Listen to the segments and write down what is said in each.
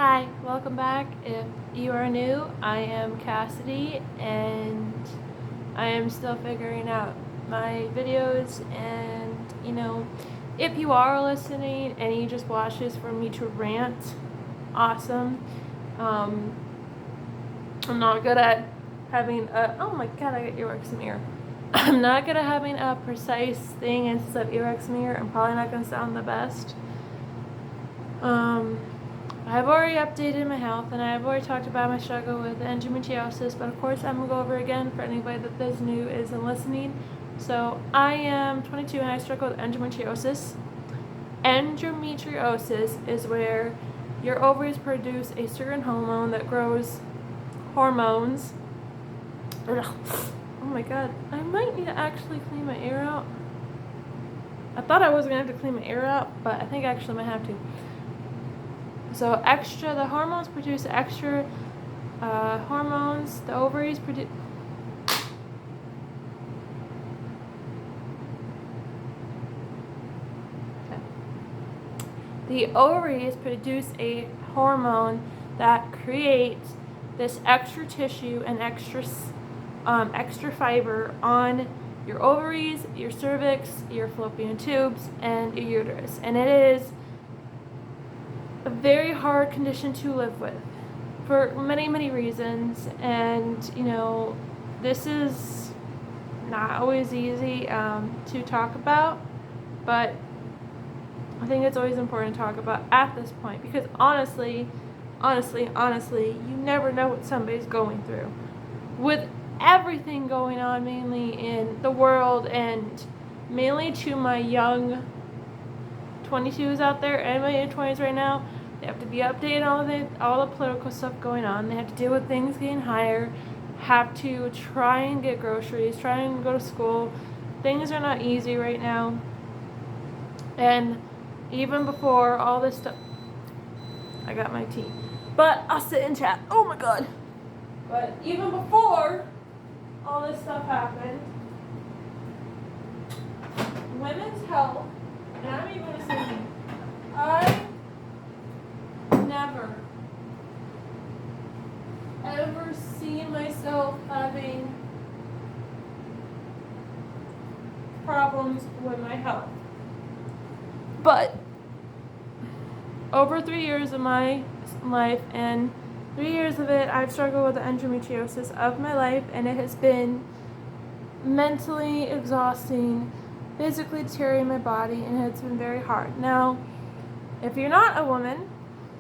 Hi, welcome back. If you are new, I am Cassidy and I am still figuring out my videos and if you are listening and you just watch this for me to rant, awesome. I'm not good at having oh my god, I got earwax in my ear. I'm not good at having a precise thing instead of earwax in my ear. I'm probably not going to sound the best. I've already updated my health and I've already talked about my struggle with endometriosis, but of course I'm going to go over it again for anybody that is new isn't listening. So I am 22 and I struggle with endometriosis. Endometriosis is where your ovaries produce a certain hormone that grows hormones. Oh my god, I might need to actually clean my ear out. I thought I was going to have to clean my ear out, but I think I actually might have to. So the hormones produce extra hormones. The ovaries produce. The ovaries produce a hormone that creates this extra tissue and extra fiber on your ovaries, your cervix, your fallopian tubes, and your uterus, and it is a very hard condition to live with for many reasons, and this is not always easy to talk about, but I think it's always important to talk about at this point, because honestly, you never know what somebody's going through. With everything going on mainly in the world, and mainly to my young 22s out there and my 20s right now, they have to be updated on all the political stuff going on. They have to deal with things getting higher, have to try and get groceries, try and go to school. Things are not easy right now. And even before all this stuff, I got my tea, but I'll sit and chat. Oh my god. But even before all this stuff happened, women's health, and I'm even saying, I never ever seen myself having problems with my health. But over 3 years of my life, and 3 years of it, I've struggled with the endometriosis of my life, and it has been mentally exhausting, physically tearing my body, and it's been very hard. Now, if you're not a woman,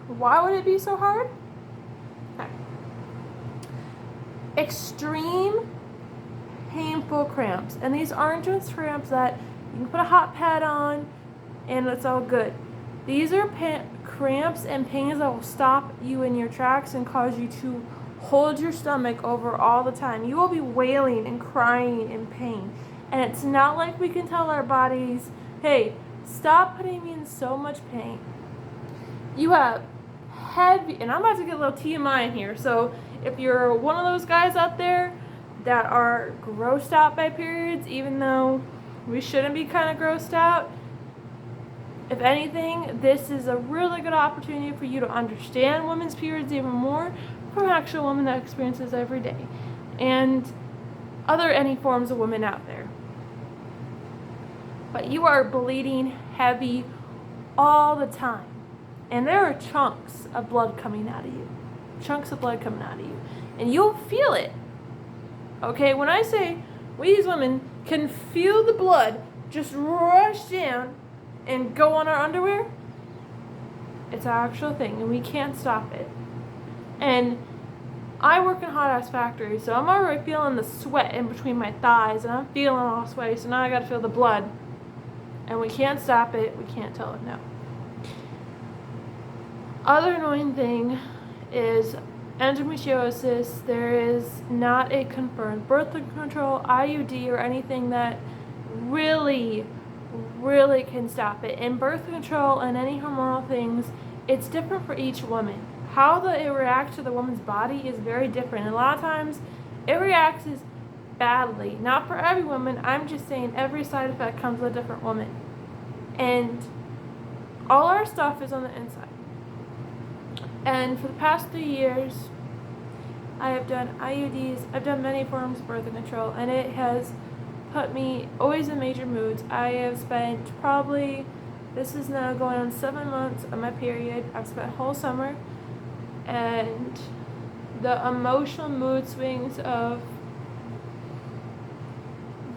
why would it be so hard? Okay. Extreme painful cramps, and these aren't just cramps that you can put a hot pad on and it's all good. These are cramps and pains that will stop you in your tracks and cause you to hold your stomach over all the time. You will be wailing and crying in pain. And it's not like we can tell our bodies, hey, stop putting me in so much pain. You have heavy, and I'm about to get a little TMI in here, so if you're one of those guys out there that are grossed out by periods, even though we shouldn't be kind of grossed out, if anything, this is a really good opportunity for you to understand women's periods even more from an actual woman that experiences every day, and any forms of women out there. But you are bleeding heavy all the time, and there are chunks of blood coming out of you. And you'll feel it. Okay, when I say we as women can feel the blood just rush down and go on our underwear, it's an actual thing, and we can't stop it. And I work in hot-ass factories, so I'm already feeling the sweat in between my thighs, and I'm feeling all sweaty, so now I gotta feel the blood. And we can't stop it, we can't tell it no. Other annoying thing is endometriosis. There is not a confirmed birth control, IUD, or anything that really can stop it. And birth control and any hormonal things, it's different for each woman. How it reacts to the woman's body is very different. And a lot of times it reacts badly. Not for every woman, I'm just saying every side effect comes with a different woman. And all our stuff is on the inside. And for the past 3 years, I have done IUDs, I've done many forms of birth control, and it has put me always in major moods. I have spent probably, this is now going on 7 months of my period. I've spent whole summer, and the emotional mood swings of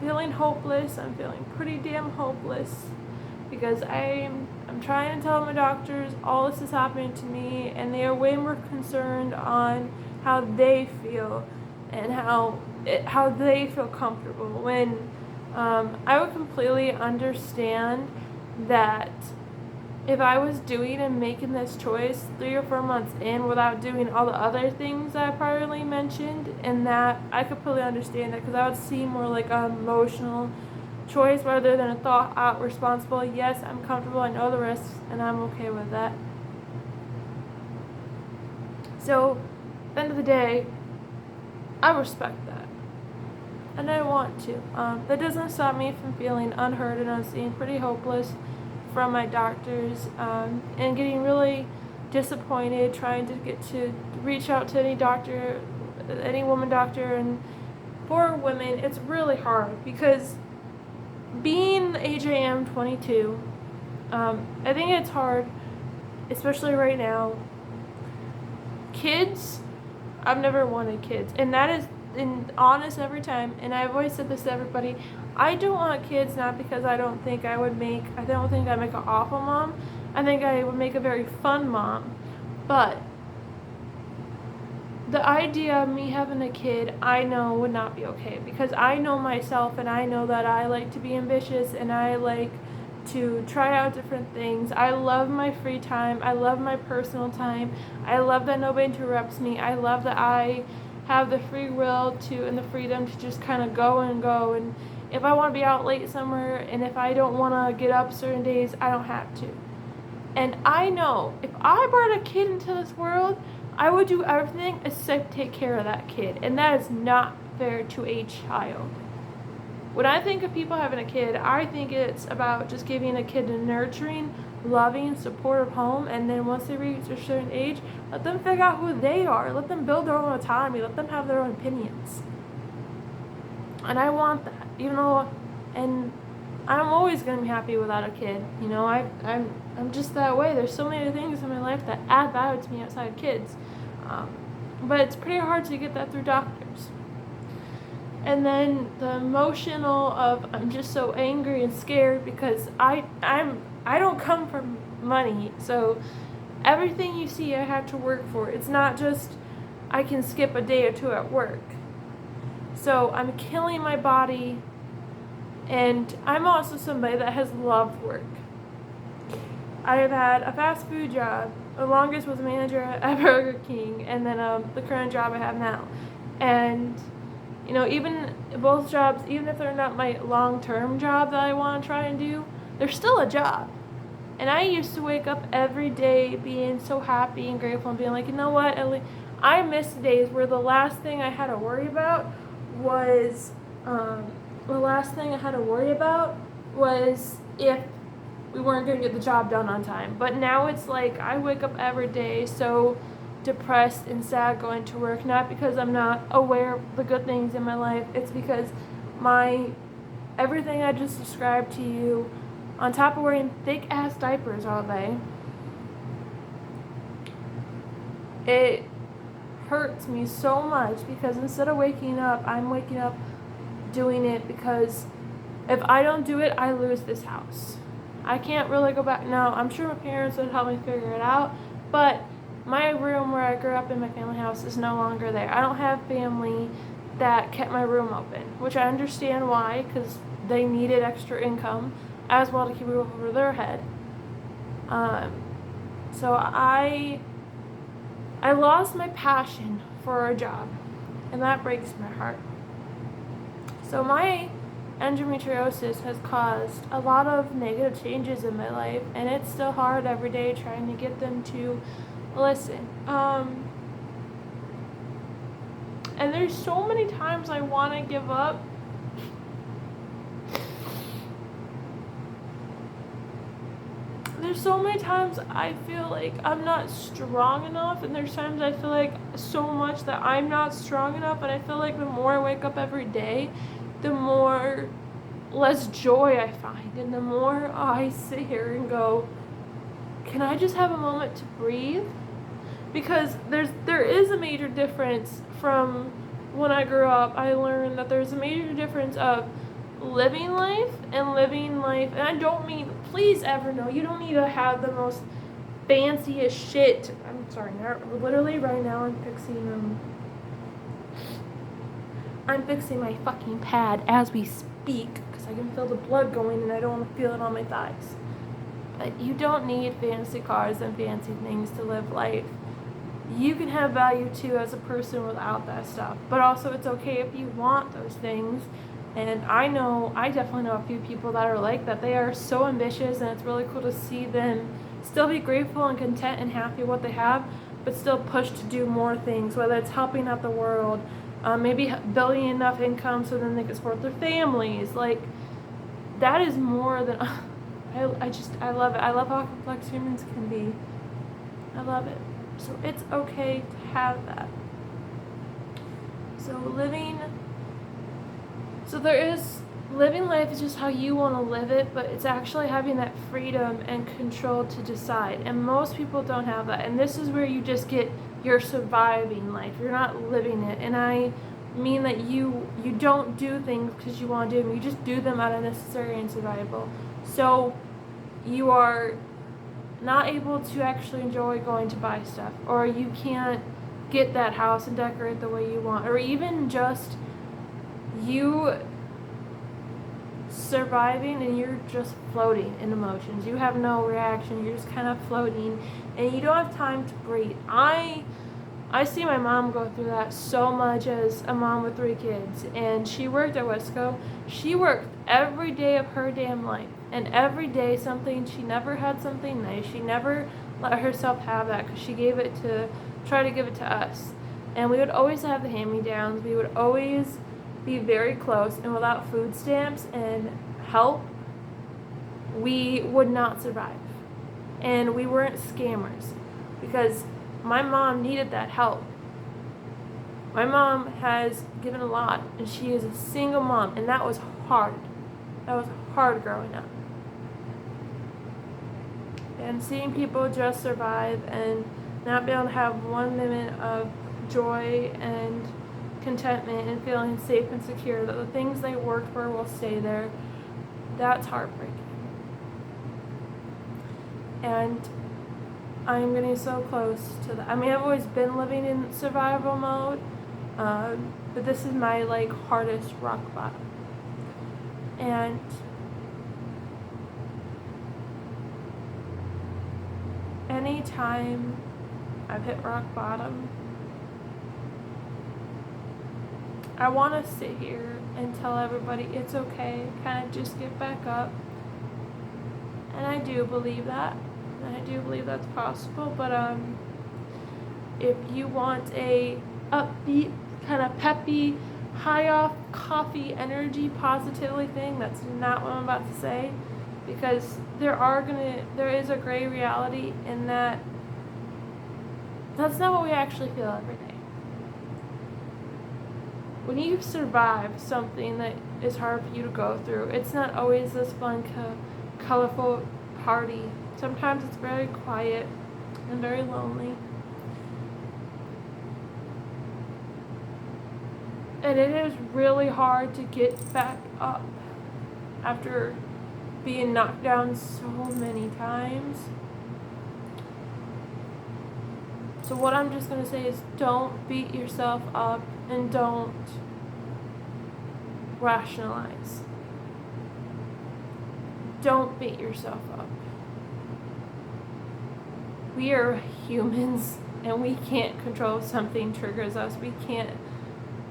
feeling hopeless. I'm feeling pretty damn hopeless because I'm trying to tell my doctors all this is happening to me, and they are way more concerned on how they feel and how they feel comfortable. When I would completely understand that if I was doing and making this choice 3 or 4 months in without doing all the other things I priorly mentioned, and that I completely understand it because I would see more like an emotional choice rather than a thought out responsible. Yes, I'm comfortable, I know the risks, and I'm okay with that. So at the end of the day, I respect that, and I want to. That doesn't stop me from feeling unheard and unseen, pretty hopeless from my doctors, and getting really disappointed trying to reach out to any doctor, any woman doctor. And for women, it's really hard because being the age I am, 22, I think it's hard, especially right now. Kids, I've never wanted kids, and that is honest every time, and I've always said this to everybody. I don't want kids, not because I don't think I'd make an awful mom. I think I would make a very fun mom. But the idea of me having a kid, I know would not be okay, because I know myself, and I know that I like to be ambitious, and I like to try out different things. I love my free time. I love my personal time. I love that nobody interrupts me. I love that I have the free will to and the freedom to just kind of go. And if I want to be out late somewhere, and if I don't want to get up certain days, I don't have to. And I know if I brought a kid into this world, I would do everything except take care of that kid, and that is not fair to a child. When I think of people having a kid, I think it's about just giving a kid a nurturing, loving, supportive home, and then once they reach a certain age, let them figure out who they are. Let them build their own autonomy. Let them have their own opinions. And I want that, and I'm always going to be happy without a kid. I'm just that way. There's so many things in my life that add value to me outside kids. But it's pretty hard to get that through doctors. And then the emotional of I'm just so angry and scared because I don't come from money. So everything you see I have to work for. It's not just I can skip a day or two at work. So I'm killing my body, and I'm also somebody that has loved work. I have had a fast food job. The longest was a manager at Burger King, and then the current job I have now. And even both jobs, even if they're not my long-term job that I want to try and do, they're still a job. And I used to wake up every day being so happy and grateful and being like, you know what, I miss days where the last thing I had to worry about was if we weren't going to get the job done on time. But now it's like I wake up every day so depressed and sad going to work, not because I'm not aware of the good things in my life. It's because everything I just described to you, on top of wearing thick ass diapers all day, it hurts me so much because instead of waking up, I'm waking up doing it because if I don't do it, I lose this house. I can't really go back now. I'm sure my parents would help me figure it out, but my room where I grew up in my family house is no longer there. I don't have family that kept my room open, which I understand why, because they needed extra income as well to keep a roof over their head. So I lost my passion for a job, and that breaks my heart. So my endometriosis has caused a lot of negative changes in my life, and it's still hard every day trying to get them to listen. And there's so many times I want to give up. there's so many times I feel like I'm not strong enough, and there's times I feel like so much that I'm not strong enough, and I feel like the more I wake up every day, the more less joy I find, and the more I sit here and go, can I just have a moment to breathe? Because there is a major difference from when I grew up. I learned that there's a major difference of living life, and I don't mean, please ever know, you don't need to have the most fanciest shit. I'm sorry, literally right now I'm fixing my fucking pad as we speak because I can feel the blood going and I don't want to feel it on my thighs. But you don't need fancy cars and fancy things to live life. You can have value too as a person without that stuff. But also it's okay if you want those things. And I definitely know a few people that are like that. They are so ambitious, and it's really cool to see them still be grateful and content and happy with what they have, but still push to do more things, whether it's helping out the world, maybe building enough income so then they can support their families. Like, that is more than... I love it. I love how complex humans can be. I love it. So it's okay to have that. Living life is just how you want to live it, but it's actually having that freedom and control to decide. And most people don't have that. And this is where you just get, you're surviving life. You're not living it. And I mean that you don't do things because you want to do them. You just do them out of necessary and survival. So you are not able to actually enjoy going to buy stuff, or you can't get that house and decorate the way you want, or even just you surviving and you're just floating in emotions. You have no reaction. You're just kind of floating and you don't have time to breathe. I see my mom go through that so much as a mom with 3 kids, and she worked at Wisco. She worked every day of her damn life, and every day she never had something nice. She never let herself have that because she try to give it to us. And we would always have the hand-me-downs. We would always be very close, and without food stamps and help, we would not survive. And we weren't scammers because my mom needed that help. My mom has given a lot, and she is a single mom, and that was hard. That was hard growing up. And seeing people just survive and not be able to have 1 minute of joy and contentment and feeling safe and secure that the things they worked for will stay there, that's heartbreaking. And I'm getting so close to that. I mean, I've always been living in survival mode, but this is my hardest rock bottom. And anytime I've hit rock bottom, I want to sit here and tell everybody it's okay, kind of just get back up. And I do believe that. And I do believe that's possible. But if you want a upbeat, kind of peppy, high off coffee energy positively thing, that's not what I'm about to say. Because there is a gray reality in that that's not what we actually feel every day. When you survive something that is hard for you to go through, it's not always this fun, colorful party. Sometimes it's very quiet and very lonely. And it is really hard to get back up after being knocked down so many times. So what I'm just going to say is don't beat yourself up and don't rationalize. Don't beat yourself up. We are humans and we can't control if something triggers us. We can't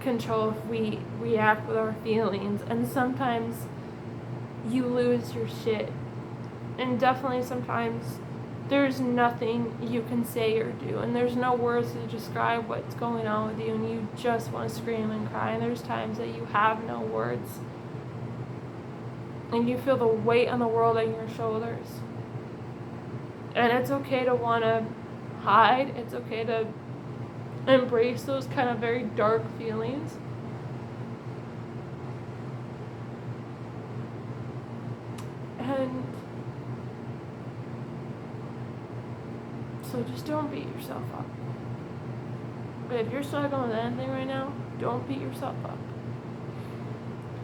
control if we react with our feelings. And sometimes you lose your shit. And definitely sometimes there's nothing you can say or do, and there's no words to describe what's going on with you, and you just want to scream and cry, and there's times that you have no words, and you feel the weight on the world on your shoulders. And it's okay to want to hide. It's okay to embrace those kind of very dark feelings. And so just don't beat yourself up. But if you're struggling with anything right now, don't beat yourself up.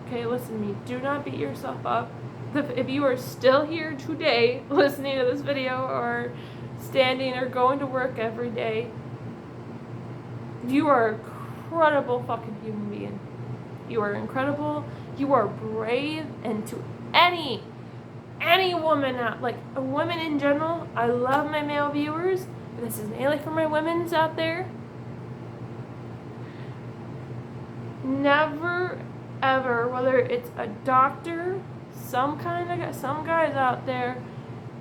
Okay, listen to me. Do not beat yourself up. If you are still here today listening to this video or standing or going to work every day, you are an incredible fucking human being. You are incredible. You are brave. And to any woman out, like a woman in general, I love my male viewers, but this is mainly for my women's out there. Never ever, whether it's a doctor, some guys out there,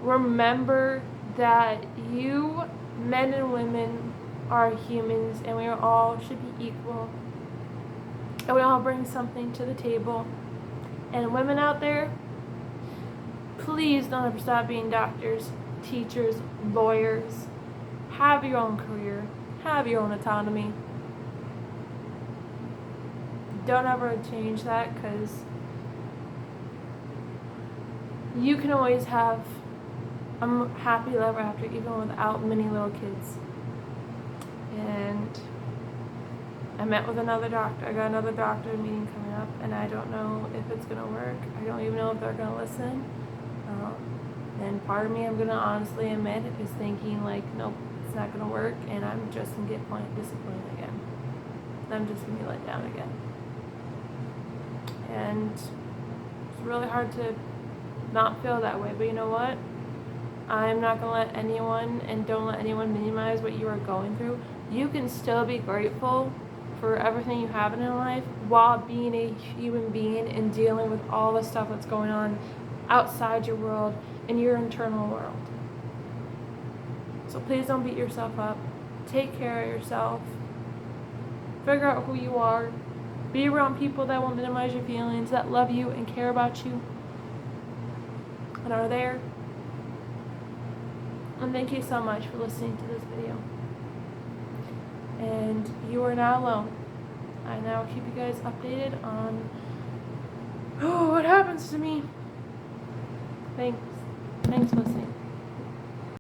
remember that you men and women are humans, and we all should be equal, and we all bring something to the table. And women out there, please don't ever stop being doctors, teachers, lawyers. Have your own career. Have your own autonomy. Don't ever change that, because you can always have a happy ever after, even without many little kids. And I met with another doctor. I got another doctor meeting coming up, and I don't know if it's going to work. I don't even know if they're going to listen. And part of me, I'm going to honestly admit, is thinking like, nope, it's not going to work, and I'm just going to get disappointed again. I'm just going to be let down again. And it's really hard to not feel that way, but you know what? I'm not going to let anyone, and don't let anyone minimize what you are going through. You can still be grateful for everything you have in your life while being a human being and dealing with all the stuff that's going on outside your world, in your internal world. So please don't beat yourself up. Take care of yourself. Figure out who you are. Be around people that won't minimize your feelings, that love you and care about you and are there. And thank you so much for listening to this video. And you are not alone. I now keep you guys updated on what happens to me. Thanks for listening.